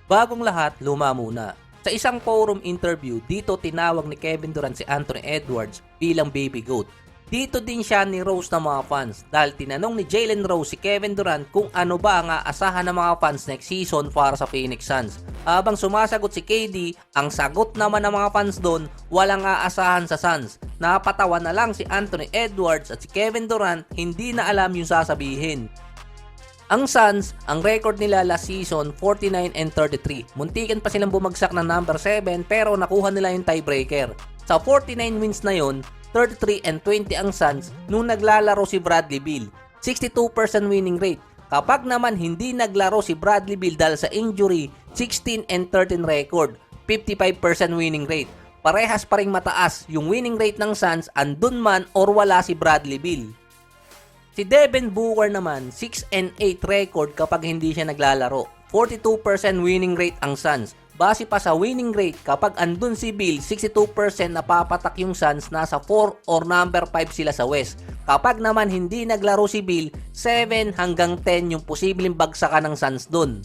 Bagong lahat, luma muna. Sa isang forum interview, dito tinawag ni Kevin Durant si Anthony Edwards bilang baby goat. Dito din siya ni Rose ng mga fans dahil tinanong ni Jalen Rose si Kevin Durant kung ano ba ang aasahan ng mga fans next season para sa Phoenix Suns. Habang sumasagot si KD, ang sagot naman ng mga fans doon, walang aasahan sa Suns. Napatawa na lang si Anthony Edwards at si Kevin Durant, hindi na alam yung sasabihin. Ang Suns, ang record nila last season 49-33. Muntikan pa silang bumagsak ng number 7 pero nakuha nila yung tiebreaker. Sa 49 wins na yon, 33-20 ang Suns nung naglalaro si Bradley Beal. 62% winning rate. Kapag naman hindi naglaro si Bradley Beal dahil sa injury, 16-13 record. 55% winning rate. Parehas pa ring mataas yung winning rate ng Suns andun man or wala si Bradley Beal. Si Devin Booker naman, 6-8 record kapag hindi siya naglalaro. 42% winning rate ang Suns. Base pa sa winning rate, kapag andun si Beal, 62% napapatak yung Suns, nasa 4 or number 5 sila sa West. Kapag naman hindi naglaro si Beal, 7 hanggang 10 yung posibleng bagsakan ng Suns dun.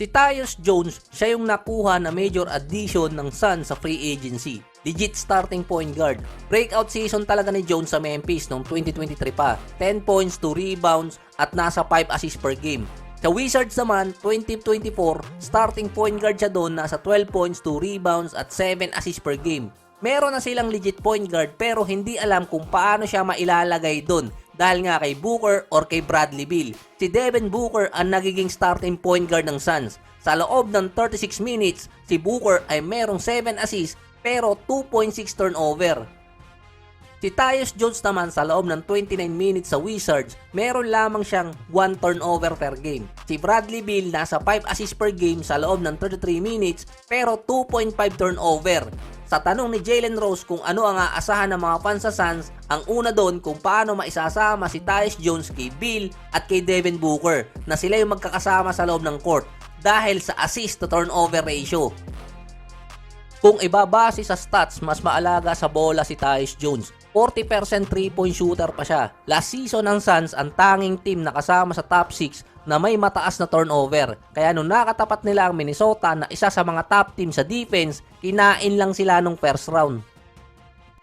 Si Tyus Jones, siya yung nakuha na major addition ng Suns sa free agency. Legit starting point guard. Breakout season talaga ni Jones sa Memphis noong 2023 pa. 10 points, 2 rebounds at nasa 5 assists per game. Sa Wizards naman, 2024, starting point guard siya doon, nasa 12 points, 2 rebounds at 7 assists per game. Meron na silang legit point guard pero hindi alam kung paano siya mailalagay doon dahil nga kay Booker or kay Bradley Beal. Si Devin Booker ang nagiging starting point guard ng Suns. Sa loob ng 36 minutes, si Booker ay merong 7 assists pero 2.6 turnover. Si Tyus Jones naman sa loob ng 29 minutes sa Wizards, meron lamang siyang 1 turnover per game. Si Bradley Beal nasa 5 assists per game sa loob ng 33 minutes pero 2.5 turnover. Sa tanong ni Jalen Rose kung ano ang aasahan ng mga fans sa Suns, ang una doon kung paano maisasama si Tyus Jones kay Beal at kay Devin Booker na sila yung magkakasama sa loob ng court dahil sa assist to turnover ratio. Kung ibabase sa stats, mas maalaga sa bola si Tyus Jones. 40% 3-point shooter pa siya. Last season ng Suns ang tanging team na kasama sa top 6 na may mataas na turnover. Kaya nung nakatapat nila ang Minnesota na isa sa mga top team sa defense, kinain lang sila nung first round.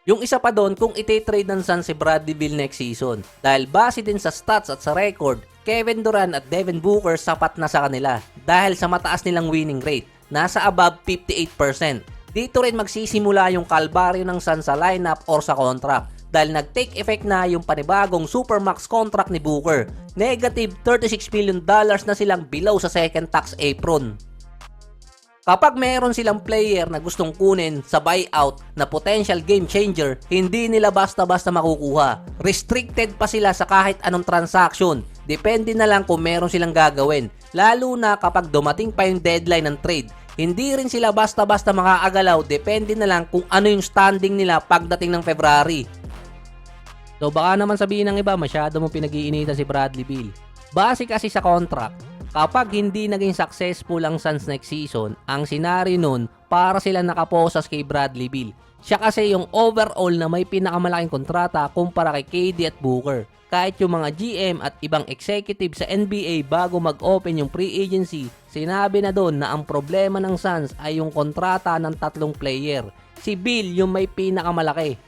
Yung isa pa doon kung iti-trade ng Suns si Bradley Beal next season. Dahil base din sa stats at sa record, Kevin Durant at Devin Booker sapat na sa kanila dahil sa mataas nilang winning rate. Nasa above 58%. Dito rin magsisimula yung kalbaryo ng Suns sa lineup or sa contract dahil nag-take effect na yung panibagong supermax contract ni Booker. Negative $36 million na silang below sa second tax apron. Kapag meron silang player na gustong kunin sa buyout na potential game changer, hindi nila basta-basta makukuha. Restricted pa sila sa kahit anong transaction. Depende na lang kung meron silang gagawin. Lalo na kapag dumating pa yung deadline ng trade. Hindi rin sila basta-basta makaagalaw, depende na lang kung ano yung standing nila pagdating ng February. So baka naman sabihin ng iba, masyado mo pinag-iinitan si Bradley Beal. Base kasi sa contract, kapag hindi naging successful ang Suns next season, ang senaryo nun para sila nakaposas kay Bradley Beal. Siya kasi yung overall na may pinakamalaking kontrata kumpara kay KD at Booker. Kahit yung mga GM at ibang executive sa NBA bago mag-open yung free agency, sinabi na doon na ang problema ng Suns ay yung kontrata ng 3 player. Si Beal yung may pinakamalaki.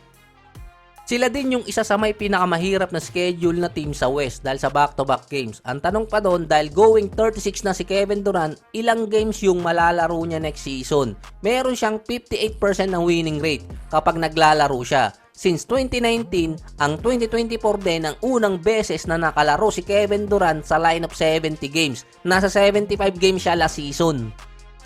Sila din yung isa sa may pinakamahirap na schedule na team sa West dahil sa back-to-back games. Ang tanong pa doon, dahil going 36 na si Kevin Durant, ilang games yung malalaro niya next season? Meron siyang 58% ng winning rate kapag naglalaro siya. Since 2019, ang 2024 din ang unang beses na nakalaro si Kevin Durant sa lineup 70 games. Nasa 75 games siya last season.